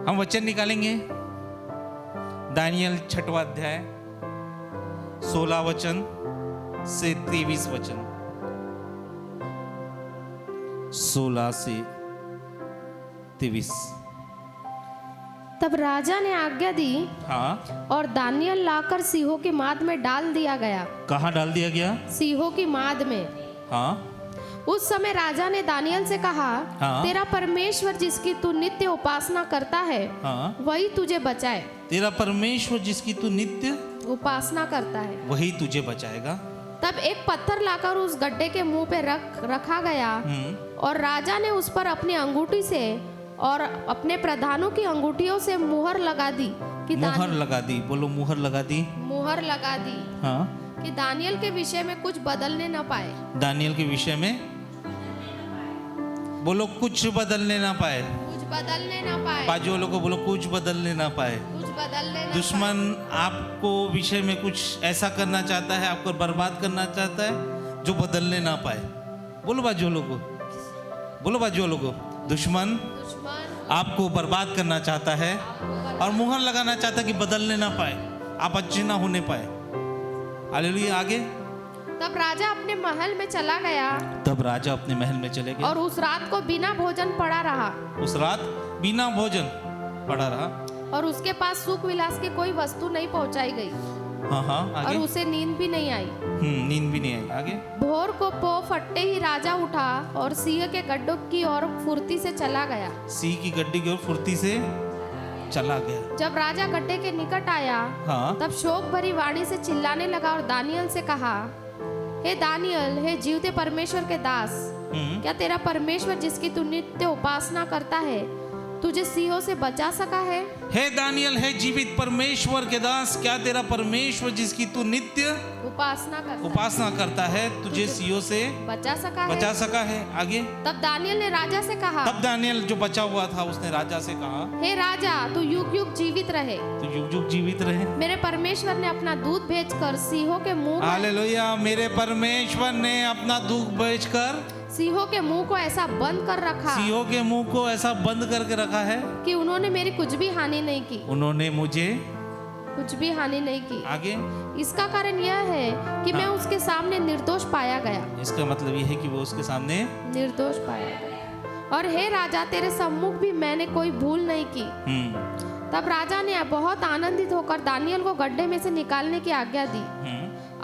हम वचन निकालेंगे। दानियल 6वां अध्याय 16 वचन से 23 वचन, 16 से 23। तब राजा ने आज्ञा दी हाँ, और दानियल लाकर सिंहों की माद में डाल दिया गया। कहाँ डाल दिया गया? सिंहों की माद में। हाँ, उस समय राजा ने दानियल से कहा, हाँ। तेरा परमेश्वर जिसकी तू नित्य उपासना करता है, हाँ, वही तुझे बचाए। तेरा परमेश्वर जिसकी तू नित्य उपासना करता है, वही तुझे बचाएगा। तब एक पत्थर लाकर उस गड्ढे के मुंह पे रखा गया और राजा ने उस पर अपनी अंगूठी से और अपने प्रधानों की अंगूठियों से मुहर लगा दी कि मुहर लगा दी। बोलो, मुहर लगा दी। मुहर लगा दी हाँ, कि दानियल के विषय में कुछ बदलने न पाए। दानियल के विषय में बोलो, कुछ बदलने ना पाए। कुछ बदलने न पाए। बाजू वालों को बोलो, कुछ बदलने ना पाए। कुछ बदलने न दुश्मन आपको विषय में कुछ ऐसा करना चाहता है, आपको बर्बाद करना चाहता है जो बदलने ना पाए। बोलो बाजू वालों को, बोलो बाजू वालों को, दुश्मन दुश्मन आपको बर्बाद करना चाहता है और मुहर लगाना चाहता है कि बदलने ना पाए, आप अच्छे ना होने पाए। हालेलुया। आगे। तब राजा अपने महल में चला गया तब राजा अपने महल में चले गए और उस रात को बिना भोजन पड़ा रहा उस रात बिना भोजन पड़ा रहा। और उसके पास सुख विलास की कोई वस्तु नहीं पहुंचाई गई हाँ हाँ, और आगे। उसे नींद भी नहीं आई। नींद भी नहीं आई। आगे। भोर को पौ फटते ही राजा उठा और सिंह के गड्ढों की ओर फुर्ती से चला गया। सिंह की गड्डी की ओर फुर्ती से चला गया। जब राजा गड्ढे के निकट आया, हाँ, तब शोक भरी वाणी से चिल्लाने लगा और दानियल से कहा, हे दानियल, हे जीवते परमेश्वर के दास, क्या तेरा परमेश्वर जिसकी तू नित्य उपासना करता है तुझे सिंहों से बचा सका है? हे दानियल, हे जीवित परमेश्वर के दास, क्या तेरा परमेश्वर जिसकी तू नित्य उपासना करता है तुझे सिंहों से बचा सका है? आगे। तब दानियल ने राजा से कहा, तब दानियल जो बचा हुआ था उसने राजा से कहा, हे राजा, तू युग युग जीवित रहे। तू युग युग जीवित रहे। मेरे परमेश्वर ने अपना दूध भेजकर सिंहों के मुंह हालेलुया। मेरे परमेश्वर ने अपना दूध भेजकर सिंहों के मुंह को ऐसा बंद कर रखा, सिंहों के मुंह को ऐसा बंद करके रखा है कि उन्होंने मेरी कुछ भी हानि नहीं की। उन्होंने मुझे कुछ भी हानि नहीं की। आगे। इसका कारण यह है कि मैं उसके सामने निर्दोष पाया गया। इसका मतलब यह है कि वो उसके सामने निर्दोष पाया गया। और हे राजा, तेरे सम्मुख भी मैंने कोई भूल नहीं की। तब राजा ने बहुत आनंदित होकर दानियल को गड्ढे में से निकालने की आज्ञा दी।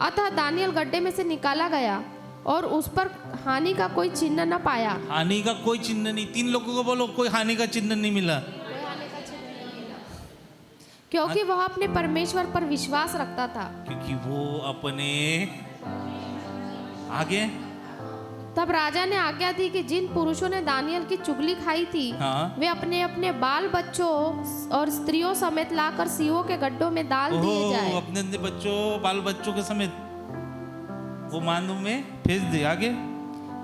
अतः दानियल गड्ढे में से निकाला गया और उस पर हानि का कोई चिन्ह न पाया। हानि का कोई चिन्ह नहीं। 3 लोगों को बोलो, कोई हानि का चिन्ह नहीं मिला। क्योंकि वह अपने परमेश्वर पर विश्वास रखता था। क्योंकि वो अपने आगे। तब राजा ने आज्ञा दी कि जिन पुरुषों ने दानियल की चुगली खाई थी, हाँ, वे अपने अपने बाल बच्चों और स्त्रियों समेत लाकर सिंहों के गड्ढों में डाल दिए जाए। अपने अपने बच्चों, बाल बच्चों के समेत वो मानव में भेज दे। आगे।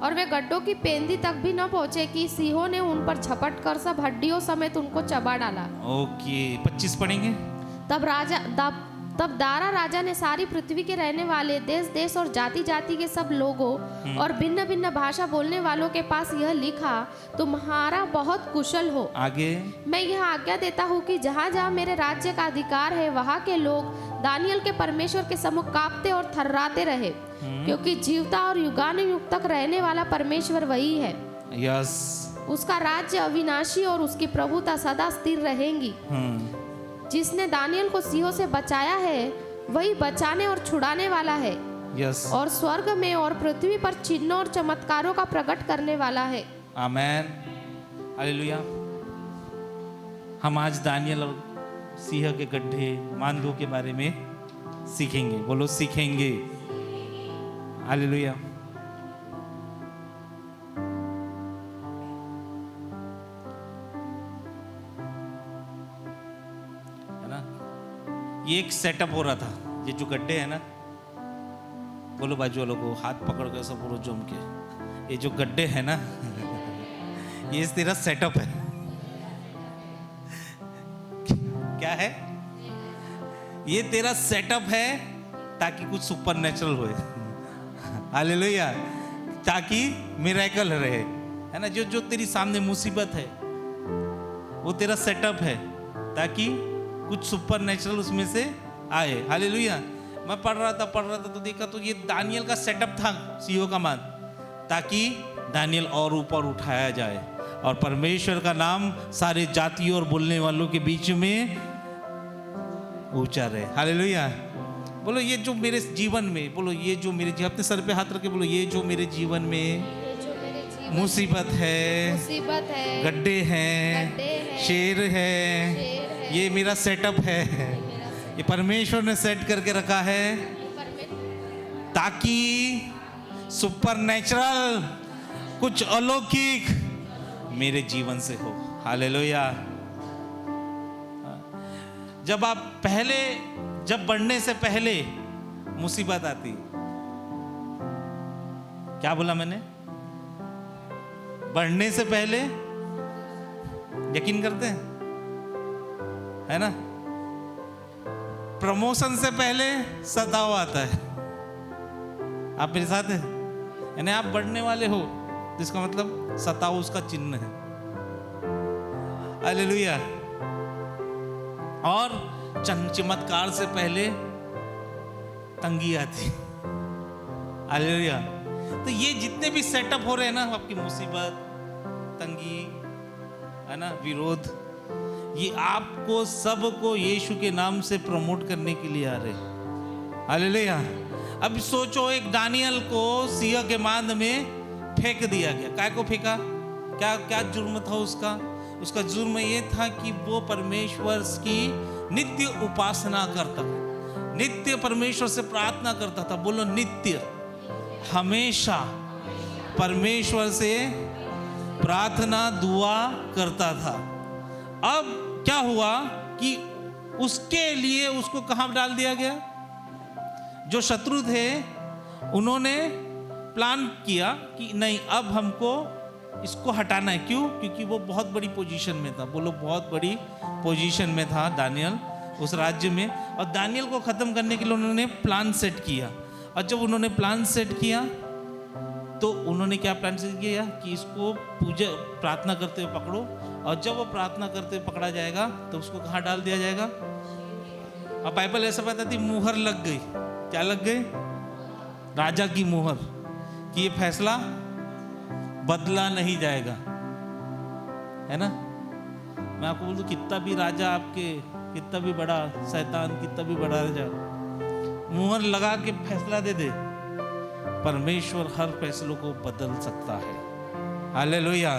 और वे गड्ढों की पेंदी तक भी न पहुंचे कि सिंहों ने उन पर झपट कर सब हड्डियों समेत उनको चबा डाला। ओके, 25 पढ़ेंगे। तब दारा राजा ने सारी पृथ्वी के रहने वाले देश देश और जाति जाति के सब लोगों और भिन्न भिन्न भाषा बोलने वालों के पास यह लिखा, तुम्हारा बहुत कुशल हो। आगे। मैं यह आज्ञा देता हूँ कि जहाँ जहाँ मेरे राज्य का अधिकार है, वहाँ के लोग दानियल के परमेश्वर के सम्मुख कांपते और थर्राते रहे, क्योंकि जीवता और युगानुयुग तक रहने वाला परमेश्वर वही है। यस। उसका राज्य अविनाशी और उसकी प्रभुता सदा स्थिर रहेंगी। जिसने दानियल को सिंहों से बचाया है वही बचाने और छुड़ाने वाला है। यस। और स्वर्ग में और पृथ्वी पर चिन्हों और चमत्कारों का प्रकट करने वाला है। आमेन। हालेलुया। हम आज दानियल और सिंह के गड्ढे, मांदों के बारे में सीखेंगे। बोलो, सीखेंगे। हालेलुया। है ना, ये एक सेटअप हो रहा था। ये जो गड्ढे है ना, बोलो बाजू वालों को, हाथ पकड़ कर सब पूरा जम के, ये जो गड्ढे है ना ये तेरा सेटअप है। क्या है? ये तेरा सेटअप है ताकि कुछ सुपर नेचुरल होए। हालेलुया। ताकि मिरेकल रहे, है ना। जो जो तेरी सामने मुसीबत है वो तेरा सेटअप है ताकि कुछ सुपर नेचुरल उसमें से आए। हालेलुया। मैं पढ़ रहा था तो देखा तो ये दानियल का सेटअप था सीईओ का मान, ताकि दानियल और ऊपर उठाया जाए और परमेश्वर का नाम सारे जातियों और बोलने वालों के बीच में ऊंचा रहे। हालेलुया। बोलो ये जो मेरे जीवन में, बोलो ये जो मेरे जीवन, अपने सर पे हाथ रख के बोलो, ये जो मेरे जीवन में ये जो मेरे जीवन मुसीबत है, गड्ढे हैं, शेर है, ये मेरा सेटअप है, ये परमेश्वर ने सेट करके रखा है ताकि सुपर नेचुरल, कुछ अलौकिक मेरे जीवन से हो। हालेलुया। जब बढ़ने से पहले मुसीबत आती, क्या बोला मैंने? बढ़ने से पहले यकीन करते हैं, है ना? प्रमोशन से पहले सताव आता है। आप मेरे साथ हैं? यानी आप बढ़ने वाले हो, जिसका मतलब सताव उसका चिन्ह है। हालेलुया। और चमत्कार से पहले तंगी आती। हालेलुया। तो ये जितने भी सेटअप हो रहे हैं ना, आपकी मुसीबत, तंगी, है ना, विरोध, ये आपको सबको यीशु के नाम से प्रमोट करने के लिए आ रहे। हालेलुया। अब सोचो, एक दानियल को सिंह के मांद में फेंक दिया गया। काय को फेंका? क्या क्या जुर्म था उसका? उसका जुर्म ये था कि वो परमेश्वर की नित्य उपासना करता था, नित्य परमेश्वर से प्रार्थना करता था। बोलो नित्य, हमेशा परमेश्वर से प्रार्थना दुआ करता था। अब क्या हुआ कि उसके लिए उसको कहां डाल दिया गया? जो शत्रु थे उन्होंने प्लान किया कि नहीं, अब हमको इसको हटाना है। क्यों? क्योंकि वो बहुत बड़ी पोजीशन में था। बोलो बहुत बड़ी पोजीशन में था दानियल उस राज्य में, और दानियल को खत्म करने के लिए उन्होंने प्लान सेट किया। और जब उन्होंने प्लान सेट किया तो उन्होंने क्या प्लान सेट किया कि इसको पूजा प्रार्थना करते हुए पकड़ो, और जब वो प्रार्थना करते हुए पकड़ा जाएगा तो उसको कहाँ डाल दिया जाएगा? अब बाइबल ऐसा बताती, मुहर लग गई। क्या लग गई? राजा की मुहर, कि ये फैसला बदला नहीं जाएगा, है ना? मैं आपको बोल दूं, कितना भी राजा आपके, कितना भी बड़ा शैतान, कितना भी बड़ा राजा मुहर लगा के फैसला दे दे, परमेश्वर हर फैसलों को बदल सकता है। हालेलुया।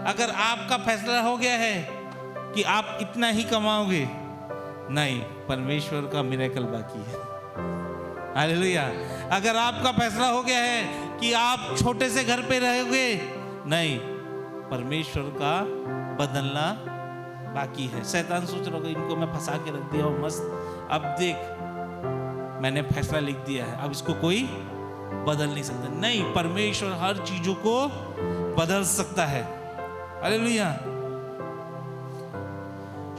अगर आपका फैसला हो गया है कि आप इतना ही कमाओगे, नहीं, परमेश्वर का मिरेकल बाकी है। हालेलुया। अगर आपका फैसला हो गया है कि आप छोटे से घर पे रहोगे, नहीं, परमेश्वर का बदलना बाकी है। शैतान सोच रहा होगा इनको मैं फंसा के रख दिया और मस्त, अब देख मैंने फैसला लिख दिया है, अब इसको कोई बदल नहीं सकता। नहीं, परमेश्वर हर चीजों को बदल सकता है। हालेलुया।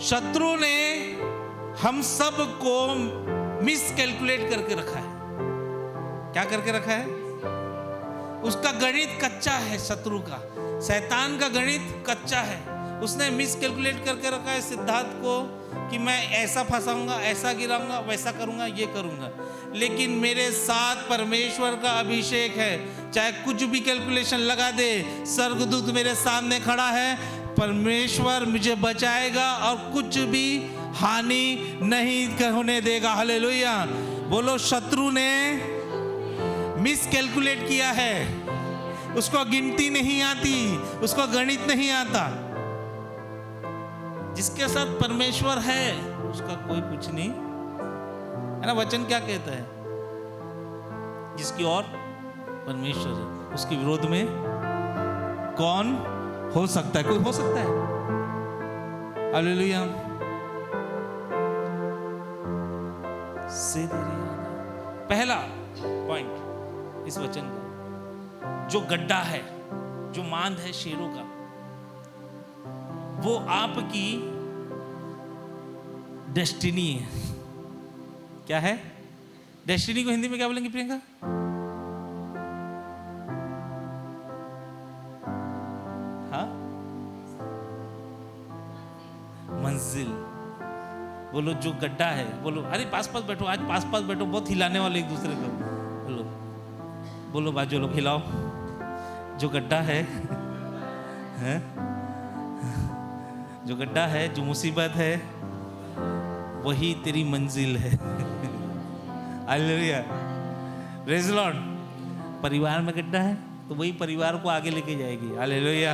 शत्रु ने हम सब को मिसकैलकुलेट करके रखा है। क्या करके रखा है? उसका गणित कच्चा है। शत्रु का, शैतान का गणित कच्चा है। उसने मिसकैलकुलेट करके रखा है सिद्धार्थ को कि मैं ऐसा फंसाऊंगा, ऐसा गिराऊंगा, वैसा करूंगा, ये करूंगा। लेकिन मेरे साथ परमेश्वर का अभिषेक है, चाहे कुछ भी कैलकुलेशन लगा दे, स्वर्गदूत मेरे सामने खड़ा है, परमेश्वर मुझे बचाएगा और कुछ भी हानि नहीं होने देगा। हालेलुया। बोलो, शत्रु ने मिसकैलकुलेट किया है, उसको गिनती नहीं आती, उसको गणित नहीं आता। जिसके साथ परमेश्वर है उसका कोई कुछ नहीं, है ना? वचन क्या कहता है? जिसकी ओर परमेश्वर है उसके विरोध में कौन हो सकता है? कोई हो सकता है? हालेलुया। पहला पॉइंट इस वचन का, जो गड्ढा है, जो मांद है शेरों का, वो आपकी डेस्टिनी है। क्या है? डेस्टिनी को हिंदी में क्या बोलेंगे प्रियंका? हाँ, मंजिल। बोलो जो गड्ढा है, बोलो अरे पास पास बैठो, आज पास पास बैठो, बहुत हिलाने वाले एक दूसरे को। बोलो बोलो बाजू लोग हिलाओ, जो गड्ढा है, हैं? जो गड्ढा है, जो मुसीबत है, वही तेरी मंजिल है। Hallelujah, praise the Lord. परिवार में गड्ढा है तो वही परिवार को आगे लेके जाएगी। हालेलुया,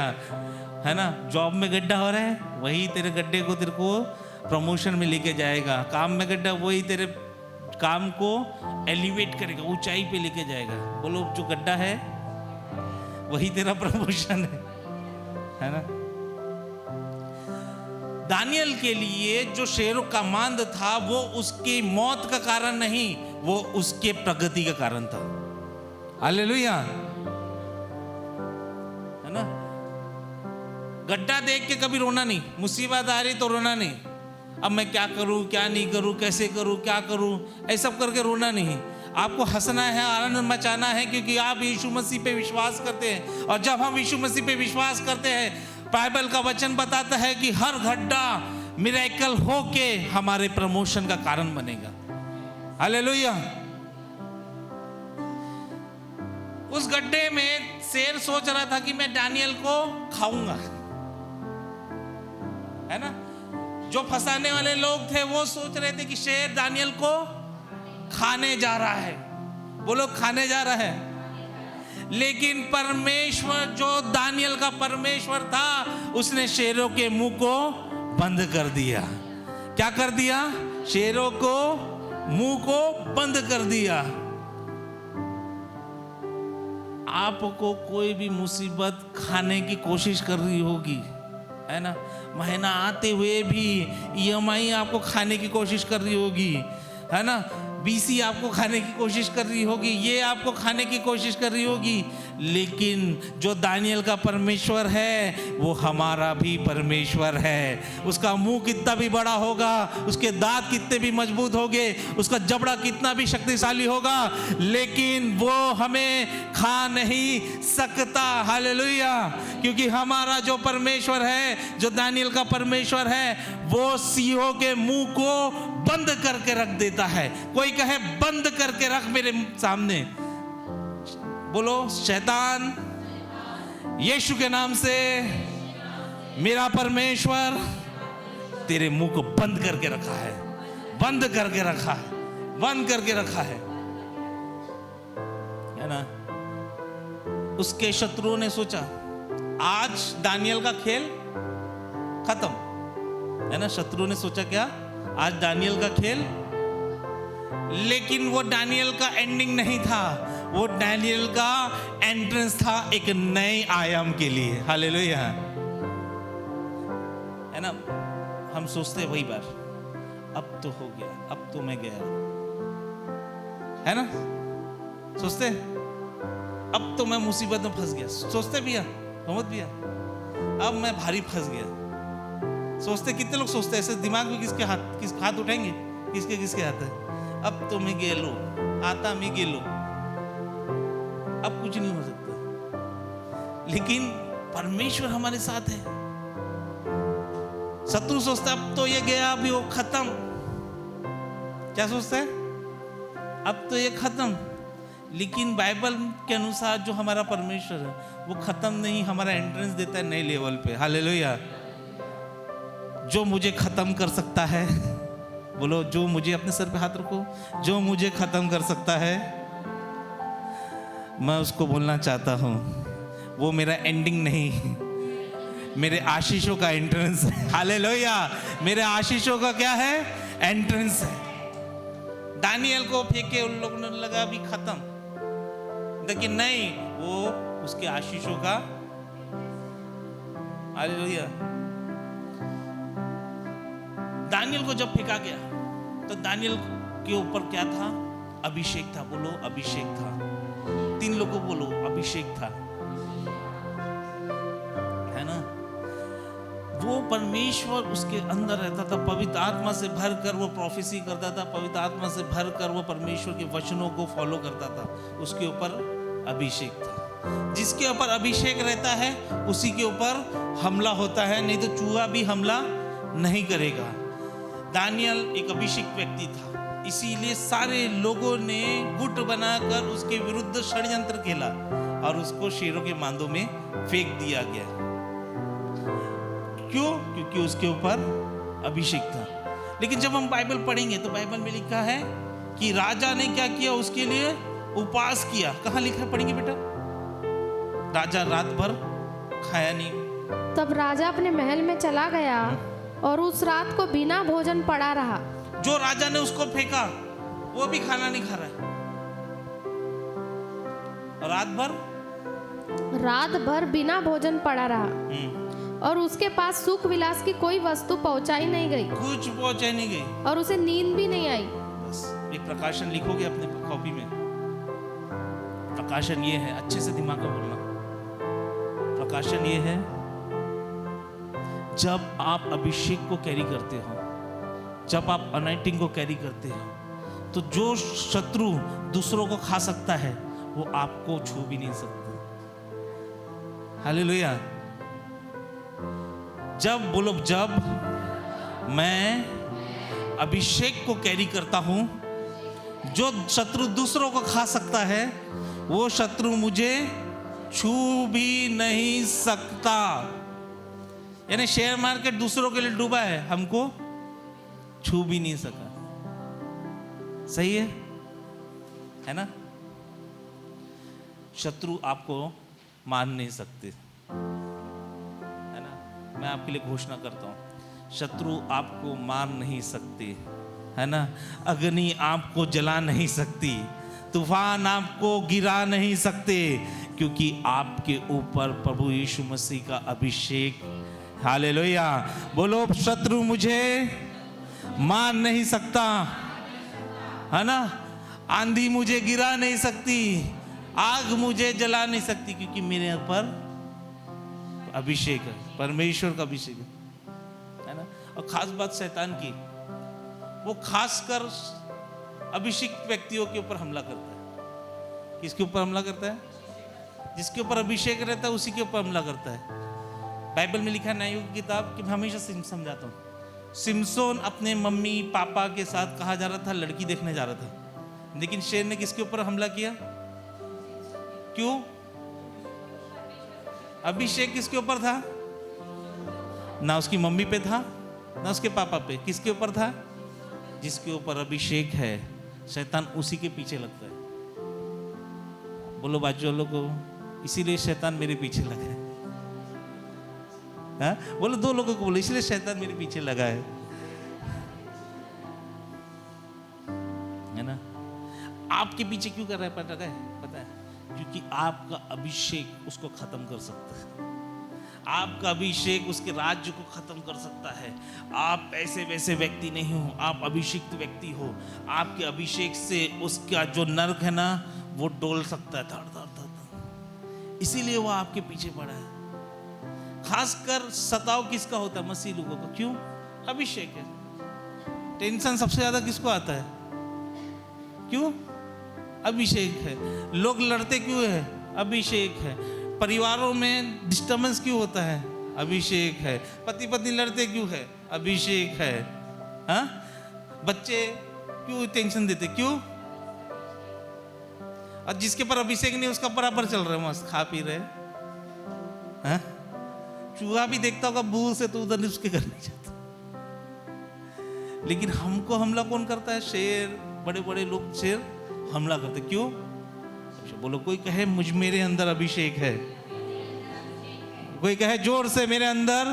है ना। जॉब में गड्ढा हो रहा है, वही तेरे गड्ढे को तेरे को प्रमोशन में लेके जाएगा। काम में गड्ढा, वही तेरे काम को एलिवेट करेगा, ऊंचाई पे लेके जाएगा। बोलो जो गड्ढा है वही तेरा प्रमोशन है ना। दानियल के लिए जो शेरों का मांद था वो उसकी मौत का कारण नहीं, वो उसके प्रगति का कारण था। हालेलुया, है ना। गड्ढा देख के कभी रोना नहीं, मुसीबत आ रही तो रोना नहीं, अब मैं क्या करूं, क्या नहीं करूं, कैसे करूं, क्या करूं, ऐसा करके रोना नहीं। आपको हंसना है, आनंद मचाना है, क्योंकि आप यीशु मसीह पे विश्वास करते हैं। और जब हम यीशु मसीह पे विश्वास करते हैं, बाइबल का वचन बताता है कि हर गड्ढा मिरेकल होके हमारे प्रमोशन का कारण बनेगा। हालेलुया। उस गड्ढे में शेर सोच रहा था कि मैं दानियल को खाऊंगा, है ना। जो फंसाने वाले लोग थे वो सोच रहे थे कि शेर दानियल को खाने जा रहा है। बोलो खाने जा रहा है। लेकिन परमेश्वर, जो दानियल का परमेश्वर था, उसने शेरों के मुंह को बंद कर दिया। क्या कर दिया? शेरों को मुंह को बंद कर दिया। आपको कोई भी मुसीबत खाने की कोशिश कर रही होगी, है ना। महीना आते हुए भी EMI आपको खाने की कोशिश कर रही होगी, है ना। BC आपको खाने की कोशिश कर रही होगी, ये आपको खाने की कोशिश कर रही होगी। लेकिन जो दानियल का परमेश्वर है वो हमारा भी परमेश्वर है। उसका मुंह कितना भी बड़ा होगा, उसके दांत कितने भी मजबूत होंगे, उसका जबड़ा कितना भी शक्तिशाली होगा, लेकिन वो हमें खा नहीं सकता। हालेलुया। क्योंकि हमारा जो परमेश्वर है, जो दानियल का परमेश्वर है, वो सिंहों के मुंह को बंद करके रख देता है। कोई कहे बंद करके रख मेरे सामने। बोलो शैतान, यीशु के नाम से मेरा परमेश्वर तेरे मुंह को बंद करके रखा है, बंद करके रखा है, बंद करके रखा है ना। उसके शत्रुओं ने सोचा आज दानियल का खेल खत्म, है ना। शत्रुओं ने सोचा क्या? आज दानियल का खेल। लेकिन वो दानियल का एंडिंग नहीं था, वो दानियल का एंट्रेंस था एक नए आयाम के लिए। हालेलुया, है ना। हम सोचते वही बार, अब तो हो गया, अब तो मैं गया, है ना। सोचते अब तो मैं मुसीबत में फंस गया। सोचते भैया, मोहम्मद भैया, अब मैं भारी फंस गया। सोचते, कितने लोग सोचते ऐसे दिमाग में? किसके हाथ उठाएंगे? किसके किसके हाथ है? अब तो मैं गेलो, आता मैं गेलो, अब कुछ नहीं हो सकता। लेकिन परमेश्वर हमारे साथ है। शत्रु सोचता अब तो ये गया, अभी वो खत्म। क्या सोचता है? अब तो ये खत्म। लेकिन बाइबल के अनुसार जो हमारा परमेश्वर है वो खत्म नहीं, हमारा एंट्रेंस देता है नए लेवल पे। हालेलुया। जो मुझे खत्म कर सकता है, बोलो जो मुझे, अपने सर पे हाथ रखो, जो मुझे खत्म कर सकता है, मैं उसको बोलना चाहता हूं वो मेरा एंडिंग नहीं, मेरे आशीषों का एंट्रेंस है। हालेलुया। मेरे आशीषों का क्या है? एंट्रेंस है। दानियल को फेंके, उन लोगों ने लगा भी खत्म, लेकिन नहीं, वो उसके आशीषों का। हालेलुया। दानियल को जब फेंका गया तो दानियल के ऊपर क्या था? अभिषेक था। बोलो अभिषेक था। 3 लोगों बोलो अभिषेक था, है ना। वो परमेश्वर उसके अंदर रहता था, पवित्र आत्मा से भरकर वो प्रोफेसी करता था, पवित्र आत्मा से भरकर वो परमेश्वर के वचनों को फॉलो करता था। उसके ऊपर अभिषेक था। जिसके ऊपर अभिषेक रहता है उसी के ऊपर हमला होता है, नहीं तो चूहा भी हमला नहीं करेगा। दानियल एक अभिषिक्त व्यक्ति था, इसीलिए सारे लोगों ने गुट बनाकर उसके विरुद्ध षड्यंत्र खेला और उसको शेरों के मांदों में फेंक दिया गया। क्यों? क्योंकि उसके ऊपर अभिषेक था। लेकिन जब हम बाइबल पढ़ेंगे तो बाइबल में लिखा है कि राजा ने क्या किया, उसके लिए उपवास किया। कहाँ लिखा है, पढ़ेंगे बेटा? राजा रात भर खाया नहीं। तब राजा अपने महल में चला गया और उस रात को बिना भोजन पड़ा रहा। जो राजा ने उसको फेंका वो भी खाना नहीं खा रहा है। रात भर बिना भोजन पड़ा रहा और उसके पास सुख विलास की कोई वस्तु पहुंचाई नहीं गई, कुछ पहुंचाई नहीं गई और उसे नींद भी नहीं आई। बस एक प्रकाशन लिखोगे अपने कॉपी में। प्रकाशन ये है, अच्छे से दिमाग में बोलना। प्रकाशन ये है, जब आप अभिषेक को कैरी करते हो, जब आप अनॉइंटिंग को कैरी करते हो, तो जो शत्रु दूसरों को खा सकता है वो आपको छू भी नहीं सकता। हालेलुया। जब मैं अभिषेक को कैरी करता हूं, जो शत्रु दूसरों को खा सकता है वो शत्रु मुझे छू भी नहीं सकता। यानी शेयर मार्केट दूसरों के लिए डूबा है, हमको छू भी नहीं सका। सही है ना? शत्रु आपको मान नहीं सकते, है ना? मैं आपके लिए घोषणा करता हूं, शत्रु आपको मार नहीं सकते, है ना? अग्नि आपको जला नहीं सकती, तूफान आपको गिरा नहीं सकते, क्योंकि आपके ऊपर प्रभु यीशु मसीह का अभिषेक। हालेलुया। बोलो, शत्रु मुझे मार नहीं सकता, है ना? आंधी मुझे गिरा नहीं सकती, आग मुझे जला नहीं सकती, क्योंकि मेरे ऊपर अभिषेक है, परमेश्वर का अभिषेक है ना? और खास बात शैतान की, वो खासकर अभिषेक व्यक्तियों के ऊपर हमला करता है। किसके ऊपर हमला करता है? जिसके ऊपर अभिषेक रहता है उसी के ऊपर हमला करता है। बाइबल में लिखा है, न्यायों की किताब, कि मैं हमेशा समझाता हूँ, सिमसोन अपने मम्मी पापा के साथ कहा जा रहा था, लड़की देखने जा रहा था, लेकिन शेर ने किसके ऊपर हमला किया? क्यों? अभिषेक किसके ऊपर था? ना उसकी मम्मी पे था, ना उसके पापा पे। किसके ऊपर था? जिसके ऊपर अभिषेक है, शैतान उसी के पीछे लगता है। बोलो बाजू वालों को, इसीलिए शैतान मेरे पीछे लगा है। हाँ? बोलो दो लोगों को बोलो, इसलिए शैतान मेरे पीछे लगा है ना? आपके पीछे क्यों कर रहा है पता है? क्योंकि आपका अभिषेक उसको खत्म कर सकता है। आपका अभिषेक उसके राज्य को खत्म कर सकता है। आप ऐसे वैसे व्यक्ति नहीं हो, आप अभिषिक्त व्यक्ति हो। आपके अभिषेक से उसका जो नर्क है ना, वो डोल सकता है, धड़ धड़ धड़। इसीलिए वो आपके पीछे पड़ा है। खासकर सताव किसका होता है? मसीह लोगों का। क्यों? अभिषेक है। टेंशन सबसे ज्यादा किसको आता है? क्यों? अभिषेक है। लोग लड़ते क्यों है? अभिषेक है। परिवारों में डिस्टर्बेंस क्यों होता है? अभिषेक है। पति पत्नी लड़ते क्यों है? अभिषेक है। हाँ? बच्चे क्यों टेंशन देते? क्यों? और जिसके पर अभिषेक नहीं उसका बराबर चल रहा है, मस्त खा पी रहे। हाँ? चूहा भी देखता होगा दूर से तो उधर उसके घर नहीं जाता। लेकिन हमको हमला कौन करता है? शेर, बड़े बड़े लोग शेर हमला करते। क्यों? बोलो, कोई कहे मेरे अंदर अभिषेक है। कोई कहे जोर से, मेरे अंदर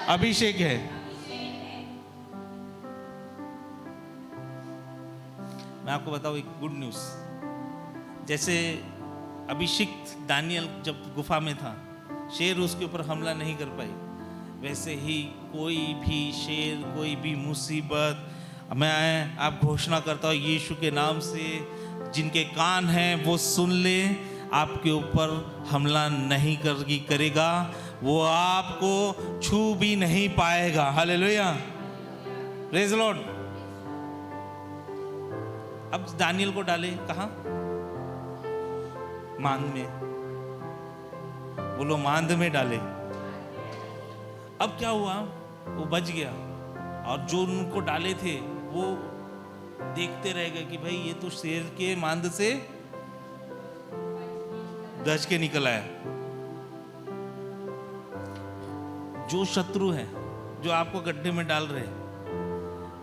अभिषेक है। मैं आपको बताऊं एक गुड न्यूज। जैसे अभिषिक्त दानियल जब गुफा में था, शेर उसके ऊपर हमला नहीं कर पाई, वैसे ही कोई भी शेर, कोई भी मुसीबत, मैं आप घोषणा करता हूँ यीशु के नाम से, जिनके कान हैं वो सुन ले, आपके ऊपर हमला नहीं करेगा, वो आपको छू भी नहीं पाएगा। Hallelujah, praise the Lord. अब दानियल को डाले कहाँ? मांद में। बोलो, मांद में डाले। अब क्या हुआ? वो बच गया। और जो उनको डाले थे वो देखते रह गए कि भाई ये तो शेर के मांद से दज के निकल आया। जो शत्रु है, जो आपको गड्ढे में डाल रहे हैं,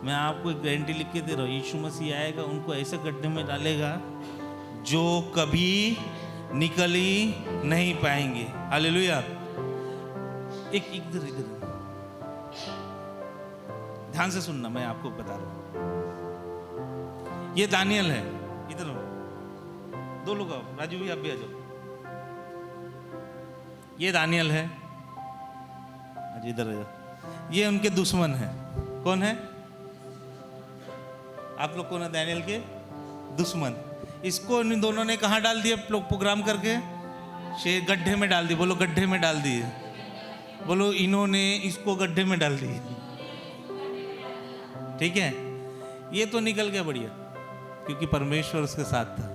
मैं आपको एक गारंटी लिख के दे रहा हूं, यीशु मसीह आएगा, उनको ऐसे गड्ढे में डालेगा जो कभी निकल ही नहीं पाएंगे। हालेलुया। एक इधर ध्यान से सुनना, मैं आपको बता रहा हूं। ये दानियल है, इधर दो लोग आओ, राजू भी आप भी आ जाओ। ये दानियल है, आज इधर आ जाओ। ये उनके दुश्मन है। कौन है? आप लोग कौन है? दानियल के दुश्मन। इसको इन दोनों ने कहाँ डाल दिया? प्रोग्राम करके शेर गड्ढे में डाल दिए। बोलो गड्ढे में डाल दिए। बोलो इन्होंने इसको गड्ढे में डाल दिए। ठीक है, ये तो निकल गया बढ़िया, क्योंकि परमेश्वर उसके साथ था।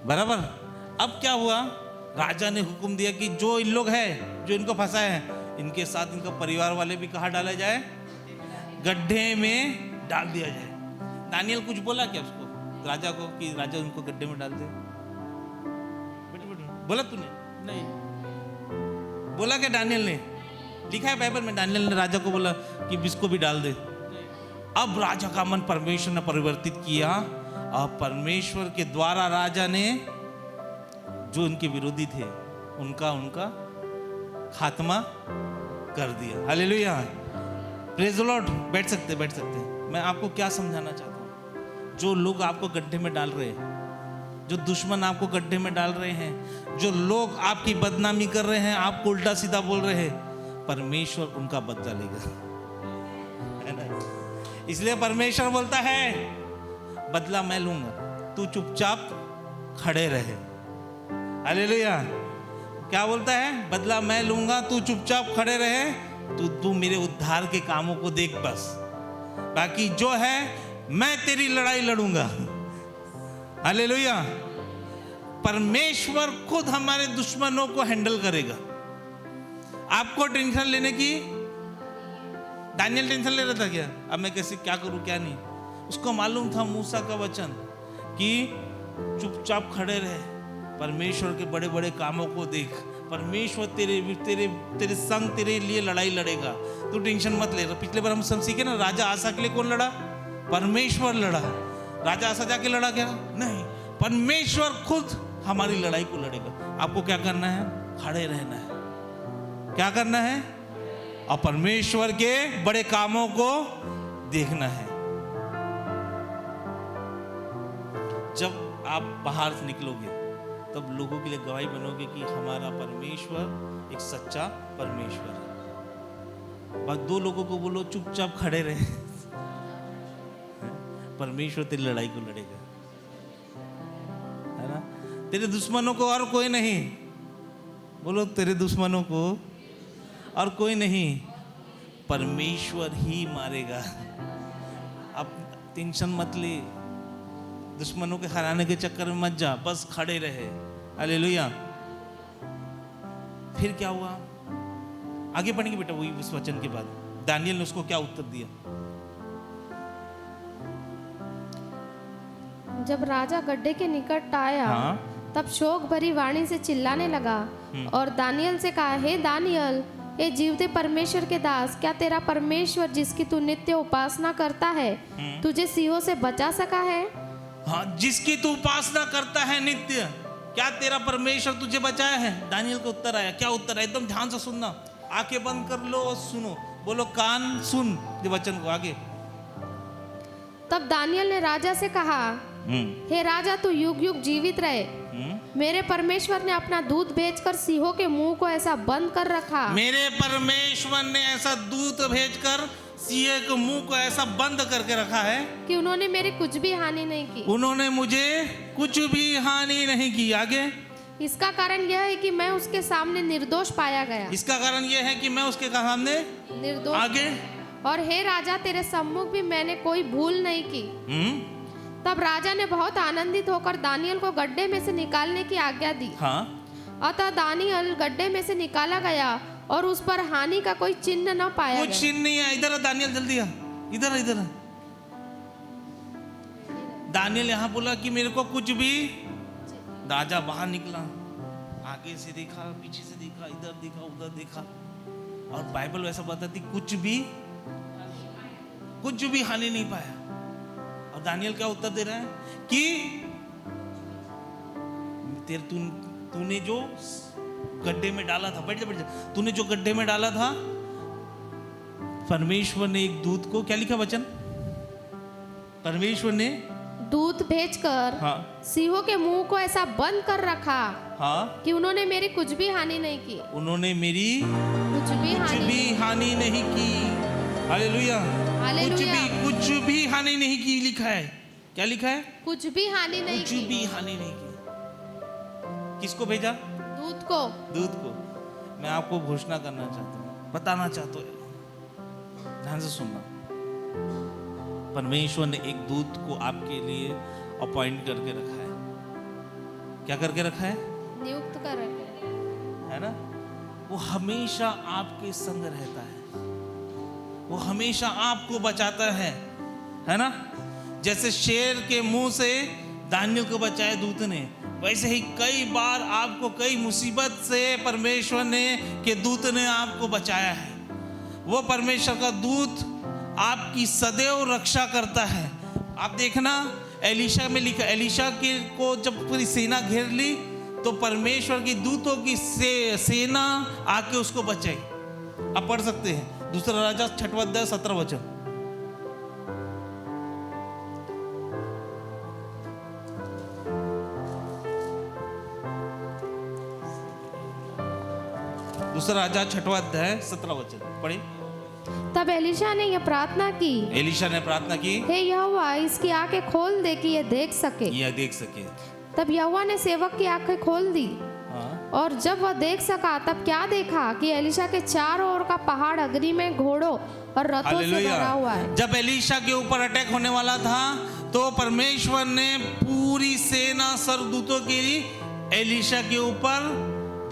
बराबर। अब क्या हुआ? राजा ने हुक्म दिया कि जो इन लोग हैं, जो इनको फंसाए हैं, इनके साथ इनका परिवार वाले भी कहाँ डाला जाए? गड्ढे में डाल दिया जाए। दानियल कुछ बोला क्या उसको, राजा को, कि राजा उनको गड्ढे में डाल दे? बोला तूने? नहीं बोला क्या दानियल ने? लिखा है बाइबल में, दानियल ने राजा को बोला कि इसको भी डाल दे। अब राजा का मन परमेश्वर ने परिवर्तित किया और परमेश्वर के द्वारा राजा ने जो उनके विरोधी थे उनका खात्मा कर दिया। Hallelujah, praise the Lord. बैठ सकते। मैं आपको क्या समझाना चाहता हूँ? जो लोग आपको गड्ढे में डाल रहे हैं, जो दुश्मन आपको गड्ढे में डाल रहे हैं, जो लोग आपकी बदनामी कर रहे हैं, आपको उल्टा सीधा बोल रहे हैं, परमेश्वर उनका बदला लेगा, है ना? इसलिए परमेश्वर बोलता है बदला मैं लूंगा, तू चुपचाप खड़े रहे। हालेलुया। क्या बोलता है? बदला मैं लूंगा, तू चुपचाप खड़े रहे, तू मेरे उद्धार के कामों को देख बस, बाकी जो है मैं तेरी लड़ाई लड़ूंगा। हालेलुया। परमेश्वर खुद हमारे दुश्मनों को हैंडल करेगा। आपको टेंशन लेने की, दानियल टेंशन ले रहा था क्या? अब मैं कैसे क्या करूं क्या नहीं? उसको मालूम था मूसा का वचन कि चुपचाप खड़े रहे, परमेश्वर के बड़े बड़े कामों को देख, परमेश्वर तेरे संग तेरे लिए लड़ाई लड़ेगा, तू टेंशन मत ले। पिछले बार हम सब सीखे ना, राजा आसा के लिए कौन लड़ा? परमेश्वर लड़ा। राजा आसा जाके लड़ा क्या? नहीं, परमेश्वर खुद हमारी लड़ाई को लड़ेगा। आपको क्या करना है? खड़े रहना है। क्या करना है? और परमेश्वर के बड़े कामों को देखना है। जब आप बाहर से निकलोगे तब लोगों के लिए गवाही बनोगे कि हमारा परमेश्वर एक सच्चा परमेश्वर है। बस दो लोगों को बोलो चुपचाप खड़े रहे, परमेश्वर तेरी लड़ाई को लड़ेगा, है ना? तेरे दुश्मनों को और कोई नहीं, बोलो तेरे दुश्मनों को और कोई नहीं, परमेश्वर ही मारेगा। अब टेंशन मत ले, दुश्मनों के हराने के चक्कर में मत जा, बस खड़े रहे। हालेलुया। फिर क्या हुआ? आगे पढ़ेंगे बेटा वही उस वचन के बाद दानियल ने उसको क्या उत्तर दिया। जब राजा गड्ढे के निकट आया, हाँ? तब शोक भरी वाणी से चिल्लाने लगा और दानियल से कहा, हे दानियल, हे जीवते परमेश्वर के दास, क्या तेरा परमेश्वर जिसकी तू नित्य उपासना करता है तुझे सिंहों से बचा सका है? हाँ, जिसकी तू उपासना करता है नित्य, क्या तेरा परमेश्वर तुझे बचाया है? दानियल का उत्तर आया। क्या उत्तर है? एकदम ध्यान से सुनना, आंखें बंद कर लो और सुनो। बोलो कान सुन ये वचन को। आगे तब दानियल ने राजा से कहा, हे राजा, तू युग युग जीवित रहे। मेरे परमेश्वर ने अपना दूत भेजकर सिंहों के मुंह को ऐसा बंद कर रखा। मेरे परमेश्वर ने ऐसा दूत भेजकर सिंह के मुंह को ऐसा बंद करके रखा है कि उन्होंने मेरी कुछ भी हानि नहीं की। उन्होंने मुझे कुछ भी हानि नहीं की। आगे इसका कारण यह है कि मैं उसके सामने निर्दोष पाया गया। इसका कारण यह है कि मैं उसके सामने निर्दोष। आगे और हे राजा, तेरे सम्मुख भी मैंने कोई भूल नहीं की। तब राजा ने बहुत आनंदित होकर दानियल को गड्ढे में से निकालने की आज्ञा दी। हाँ? अतः दानियल गड्ढे में से निकाला गया और उस पर हानि का कोई चिन्ह न पाया कुछ गया। चिन्ह नहीं है। इधर आ दानियल, जल्दी आ, इधर इधर आ। दानियल यहाँ बोला कि मेरे को कुछ भी, राजा बाहर निकला, आगे से देखा, पीछे से देखा, इधर देखा, उधर देखा, और बाइबल वैसा बताती कुछ भी हानि नहीं पाया। और दानियल क्या उत्तर दे रहा है कि तूने जो गड्ढे में डाला था, बैठ जा, तूने जो गड्ढे में डाला था, परमेश्वर ने एक दूत को, क्या लिखा वचन, परमेश्वर ने दूत भेजकर हाँ सिंहों के मुंह को ऐसा बंद कर रखा हाँ कि उन्होंने मेरी कुछ भी हानि नहीं की। उन्होंने मेरी कुछ भी हानि नहीं की। हालेलुया। हालेलुया। कुछ भी हानि नहीं की लिखा है। क्या लिखा है? कुछ भी हानि नहीं कुछ की। भी हानि नहीं की। किसको भेजा? दूत को। दूत को। मैं आपको घोषणा करना चाहता हूँ, बताना चाहता हूँ, ध्यान से सुनना। परमेश्वर ने एक दूत को आपके लिए अपॉइंट करके रखा है। क्या करके रखा है? नियुक्त कर रखे है ना। वो हमेशा आपके संग रहता है, वो हमेशा आपको बचाता है ना। जैसे शेर के मुंह से दानियल को बचाया दूत ने, वैसे ही कई बार आपको कई मुसीबत से परमेश्वर ने के दूत ने आपको बचाया है। वो परमेश्वर का दूत आपकी सदैव रक्षा करता है। आप देखना एलीशा में लिखा, एलीशा के को जब पूरी सेना घेर ली तो परमेश्वर की दूतों की सेना आके उसको बचाई। आप पढ़ सकते हैं दूसरा राजा 6वां अध्याय 17 वचन। दूसरा राजा 6वां अध्याय 17 वचन पढ़े। तब एलीशा ने यह प्रार्थना की, एलीशा ने प्रार्थना की, हे यहोवा इसकी आंखें खोल दे कि यह देख सके। यह देख सके। तब यहोवा ने सेवक की आंखें खोल दी। हाँ। और जब वह देख सका तब क्या देखा कि एलीशा के चारों ओर का पहाड़ अग्नि में घोड़ों और रथों से भरा हुआ है। जब एलीशा के ऊपर अटैक होने वाला था तो परमेश्वर ने पूरी सेना सरदूतों की एलीशा के ऊपर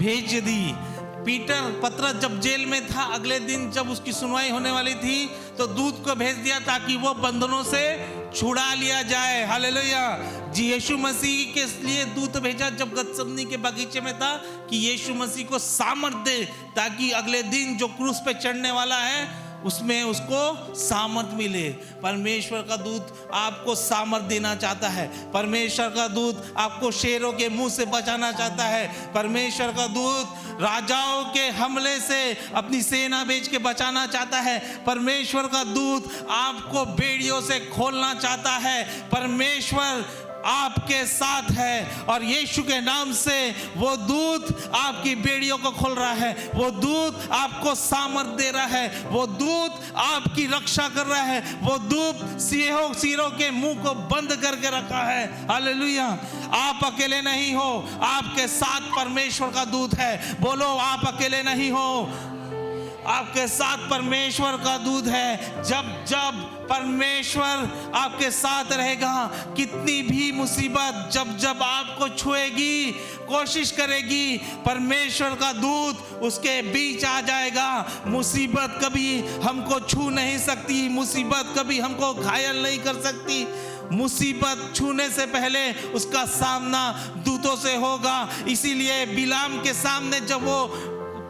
भेज दी। पीटर पतरस जब जेल में था, अगले दिन जब उसकी सुनवाई होने वाली थी तो दूत को भेज दिया ताकि वो बंधनों से छुड़ा लिया जाए। हालेलुया। जी यीशु मसीह के लिए दूत भेजा जब गतसमनी के बगीचे में था कि यीशु मसीह को सामर्थ दे ताकि अगले दिन जो क्रूस पे चढ़ने वाला है उसमें उसको सामर्थ मिले। परमेश्वर का दूत आपको सामर्थ देना चाहता है। परमेश्वर का दूत आपको शेरों के मुंह से बचाना चाहता है। परमेश्वर का दूत राजाओं के हमले से अपनी सेना भेज के बचाना चाहता है। परमेश्वर का दूत आपको बेड़ियों से खोलना चाहता है। परमेश्वर आपके साथ है और यीशु के नाम से वो दूत आपकी बेड़ियों को खोल रहा है। वो दूत आपको सामर्थ दे रहा है। वो दूत आपकी रक्षा कर रहा है। वो दूत सिरों के मुंह को बंद करके रखा है। हालेलुया। आप अकेले नहीं हो, आपके साथ परमेश्वर का दूत है। बोलो आप अकेले नहीं हो, आपके साथ परमेश्वर का दूत है। जब परमेश्वर आपके साथ रहेगा, कितनी भी मुसीबत जब आपको छुएगी, कोशिश करेगी, परमेश्वर का दूत उसके बीच आ जाएगा। मुसीबत कभी हमको छू नहीं सकती, मुसीबत कभी हमको घायल नहीं कर सकती। मुसीबत छूने से पहले उसका सामना दूतों से होगा। इसीलिए बिलाम के सामने जब वो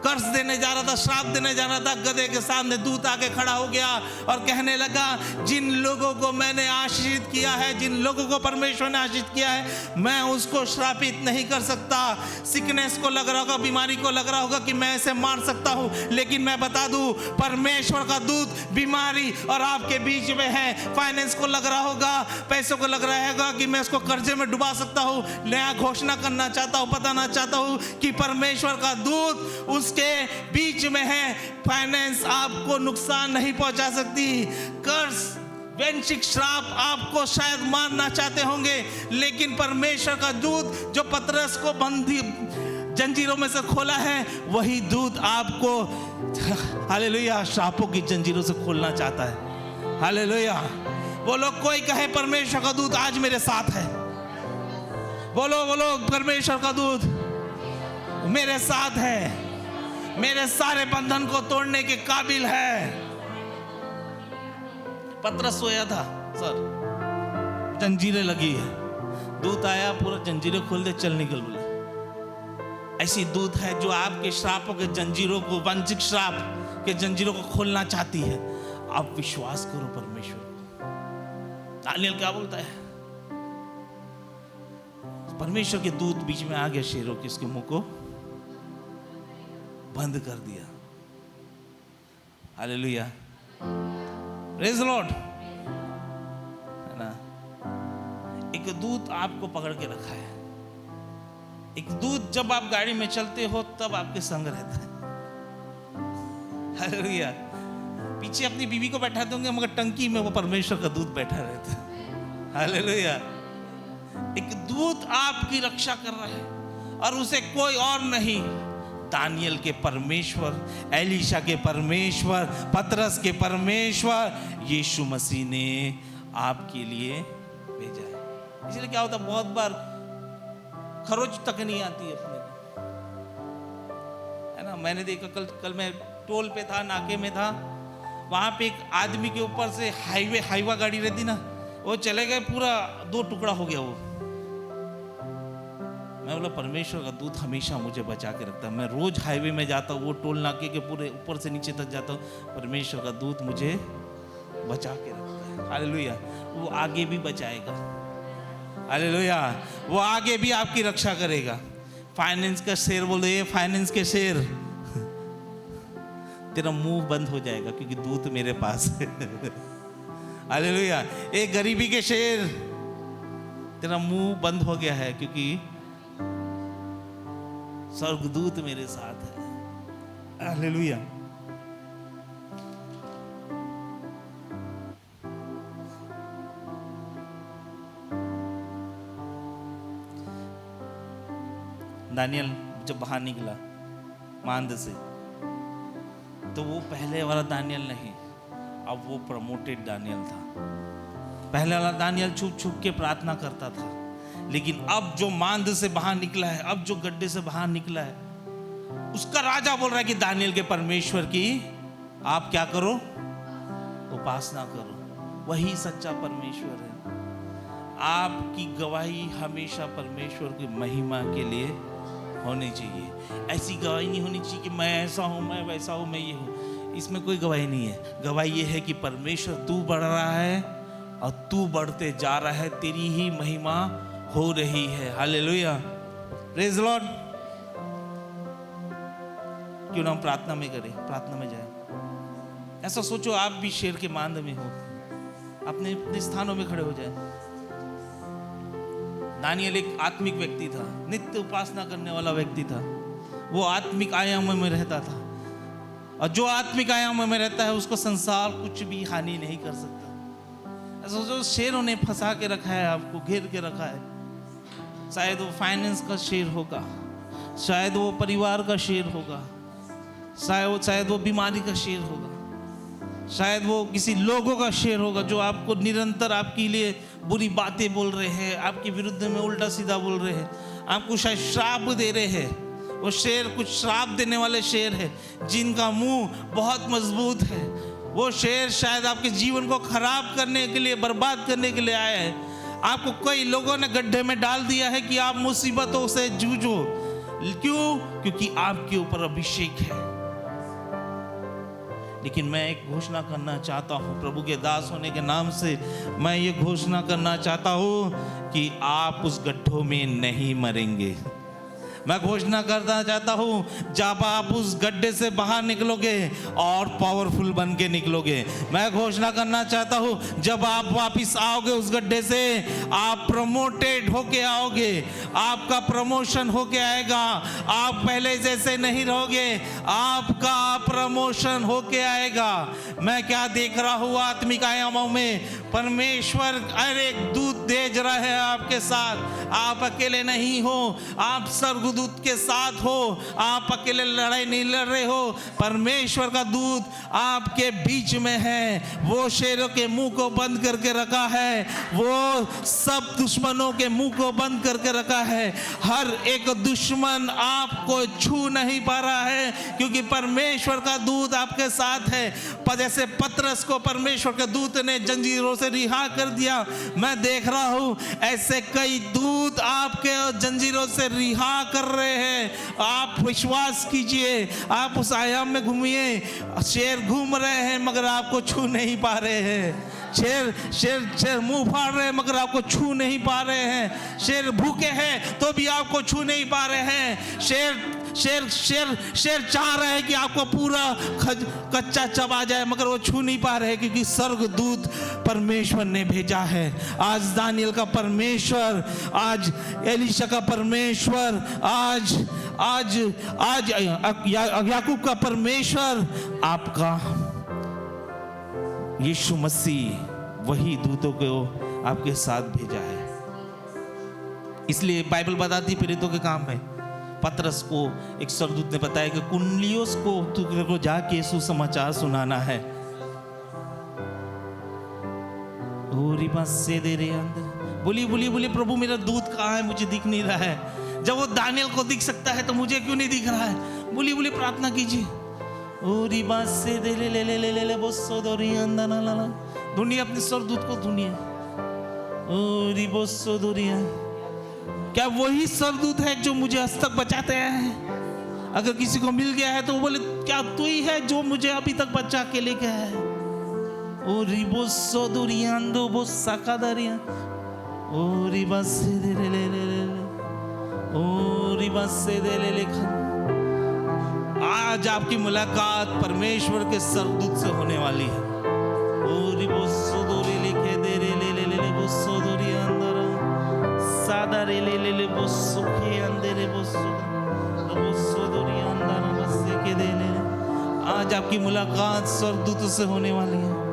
कर्ज देने जा रहा था, श्राप देने जा रहा था, गधे के सामने दूत आके खड़ा हो गया और कहने लगा, जिन लोगों को मैंने आशीषित किया है, जिन लोगों को परमेश्वर ने आशीषित किया है, मैं उसको श्रापित नहीं कर सकता। सिकनेस को लग रहा होगा, बीमारी को लग रहा होगा कि मैं इसे मार सकता हूँ, लेकिन मैं बता दूं परमेश्वर का दूत बीमारी और आपके बीच में है। फाइनेंस को लग रहा होगा, पैसों को लग रहा होगा कि मैं उसको कर्जे में डुबा सकता हूँ। नया घोषणा करना चाहता हूँ, बताना चाहता हूँ कि परमेश्वर का दूत उस के बीच में है। फाइनेंस आपको नुकसान नहीं पहुंचा सकती। कर्ज वैश्विक श्राप आपको शायद मारना चाहते होंगे, लेकिन परमेश्वर का दूत जो पतरस को बंदी जंजीरों में से खोला है, वही दूत आपको हालेलुया श्रापों की जंजीरों से खोलना चाहता है। हालेलुया। बोलो कोई कहे परमेश्वर का दूत आज मेरे साथ है। बोलो बोलो परमेश्वर का दूत मेरे साथ है। मेरे सारे बंधन को तोड़ने के काबिल है। पतरस सोया था, सर जंजीरें लगी है, दूत आया पूरा जंजीरें खोल दे, चल निकल बोले। ऐसी दूत है जो आपके श्रापों के जंजीरों को, वंचित श्राप के जंजीरों को खोलना चाहती है। आप विश्वास करो परमेश्वर को। दानियल क्या बोलता है? परमेश्वर के दूत बीच में आ गया शेरों के, उसके मुंह को बंद कर दिया। Hallelujah, praise the Lord. है ना, एक दूत आपको पकड़ के रखा है। एक दूत जब आप गाड़ी में चलते हो तब आपके संग रहता है। हालेलुया। पीछे अपनी बीवी को बैठा दोगे मगर टंकी में वो परमेश्वर का दूत बैठा रहता है। हालेलुया। एक दूत आपकी रक्षा कर रहा है और उसे कोई और नहीं, दानियल के परमेश्वर, एलीशा के परमेश्वर, पतरस के परमेश्वर, यीशु मसीह ने आपके लिए भेजा है। इसलिए क्या होता, बहुत बार खरोच तक नहीं आती अपने को, है ना। मैंने देखा कल मैं टोल पे था, नाके में था, वहां पे एक आदमी के ऊपर से हाईवा गाड़ी रहती ना, वो चले गए, पूरा 2 टुकड़ा हो गया वो। मैं बोला परमेश्वर का दूत हमेशा मुझे बचा के रखता है। मैं रोज हाईवे में जाता हूँ, वो टोल नाके के पूरे ऊपर से नीचे तक जाता हूँ, परमेश्वर का दूत मुझे बचा के रखता है। हालेलुया। वो आगे भी बचाएगा। हालेलुया। वो आगे भी आपकी रक्षा करेगा। फाइनेंस का शेर बोल रहे, फाइनेंस के शेर, तेरा मुंह बंद हो जाएगा क्योंकि दूत मेरे पास है। हालेलुया। एक गरीबी के शेर, तेरा मुंह बंद हो गया है क्योंकि स्वर्गदूत मेरे साथ है। हालेलुया। दानियल जब बाहर निकला मांद से, तो वो पहले वाला दानियल नहीं, अब वो प्रमोटेड दानियल था। पहले वाला दानियल छुप छुप के प्रार्थना करता था, लेकिन अब जो मांद से बाहर निकला है, अब जो गड्ढे से बाहर निकला है, उसका राजा बोल रहा है कि दानियल के परमेश्वर की आप क्या करो, उपासना करो। वही सच्चा परमेश्वर है। आपकी गवाही हमेशा परमेश्वर की महिमा के लिए होनी चाहिए। ऐसी गवाही नहीं होनी चाहिए कि मैं ऐसा हूं, मैं वैसा हूं, मैं ये हूं। इसमें कोई गवाही नहीं है। गवाही ये है कि परमेश्वर तू बढ़ रहा है और तू बढ़ते जा रहा है, तेरी ही महिमा हो रही है। Hallelujah, praise the Lord. क्यों ना हम प्रार्थना में करें, प्रार्थना में जाए। ऐसा सोचो आप भी शेर के मांद में हो, अपने अपने स्थानों में खड़े हो जाए। दानियल एक आत्मिक व्यक्ति था, नित्य उपासना करने वाला व्यक्ति था। वो आत्मिक आयाम में रहता था, और जो आत्मिक आयाम में रहता है उसको संसार कुछ भी हानि नहीं कर सकता। ऐसा सोचो शेरों ने फंसा के रखा है, आपको घेर के रखा है। शायद वो फाइनेंस का शेर होगा, शायद वो परिवार का शेर होगा, शायद वो बीमारी का शेर होगा, शायद वो किसी लोगों का शेर होगा जो आपको निरंतर आपके लिए बुरी बातें बोल रहे हैं, आपके विरुद्ध में उल्टा सीधा बोल रहे हैं, आपको शायद श्राप दे रहे हैं। वो शेर कुछ श्राप देने वाले शेर है जिनका मुंह बहुत मजबूत है। वो शेर शायद आपके जीवन को खराब करने के लिए, बर्बाद करने के लिए आया है। आपको कई लोगों ने गड्ढे में डाल दिया है कि आप मुसीबतों से जूझो। क्यों? क्योंकि आपके ऊपर अभिषेक है। लेकिन मैं एक घोषणा करना चाहता हूँ, प्रभु के दास होने के नाम से मैं ये घोषणा करना चाहता हूँ कि आप उस गड्ढों में नहीं मरेंगे। मैं घोषणा करना चाहता हूँ जब आप उस गड्ढे से बाहर निकलोगे और पावरफुल बन के निकलोगे। मैं घोषणा करना चाहता हूँ जब आप वापस आओगे उस गड्ढे से, आप प्रमोटेड होके आओगे, आपका प्रमोशन होके आएगा। आप पहले जैसे नहीं रहोगे, आपका प्रमोशन होके आएगा। मैं क्या देख रहा हूँ आत्मिक आयामों में, परमेश्वर अरे दूत भेज रहा है आपके साथ। आप अकेले नहीं हो, आप स्वर्गदूत स्वर्गदूत के साथ हो, आप अकेले लड़ाई नहीं लड़ रहे हो, परमेश्वर का दूत आपके बीच में है। वो शेरों के मुंह को बंद करके रखा है, वो सब दुश्मनों के मुंह को बंद करके रखा है। हर एक दुश्मन आपको छू नहीं पा रहा है, क्योंकि परमेश्वर का दूत आपके साथ है। जैसे पतरस को परमेश्वर के दूत ने जंजीरों से रिहा कर दिया, मैं देख रहा हूं ऐसे कई दूत आपके जंजीरों से रिहा कर रहे हैं। आप विश्वास कीजिए, आप उस आयाम में घूमिए, शेर घूम रहे हैं मगर आपको छू नहीं पा रहे हैं। शेर मुंह फाड़ रहे हैं मगर आपको छू नहीं पा रहे हैं। शेर भूखे हैं तो भी आपको छू नहीं पा रहे हैं। शेर चाह रहे हैं कि आपको पूरा कच्चा चबा जाए, मगर वो छू नहीं पा रहे हैं, क्योंकि स्वर्गदूत परमेश्वर ने भेजा है। आज दानियल का परमेश्वर, आज एलीशा का परमेश्वर, आज याकूब का परमेश्वर, आपका यीशु मसीह वही दूतों को आपके साथ भेजा है। इसलिए बाइबल बताती प्रेरितों के काम में, पतरस को एक स्वर्गदूत ने बताया कि कुरनेलियुस को तुझे को जाके सुसमाचार सुनाना है। बोली प्रभु मेरा दूत कहाँ है, मुझे दिख नहीं रहा है। जब वो दानियल को दिख सकता है तो मुझे क्यों नहीं दिख रहा है? बोली प्रार्थना कीजिए। ढूंढिए अपने स्वर्गदूत को, ढूंढिए। क्या वही स्वर्गदूत है जो मुझे आज तक बचाते हैं? अगर किसी को मिल गया है तो वो बोले क्या तू ही है जो मुझे अभी तक बचा के लेके है? आज आपकी मुलाकात परमेश्वर के स्वर्गदूत से होने वाली है। आज आपकी मुलाकात स्वर्गदूत से होने वाली है।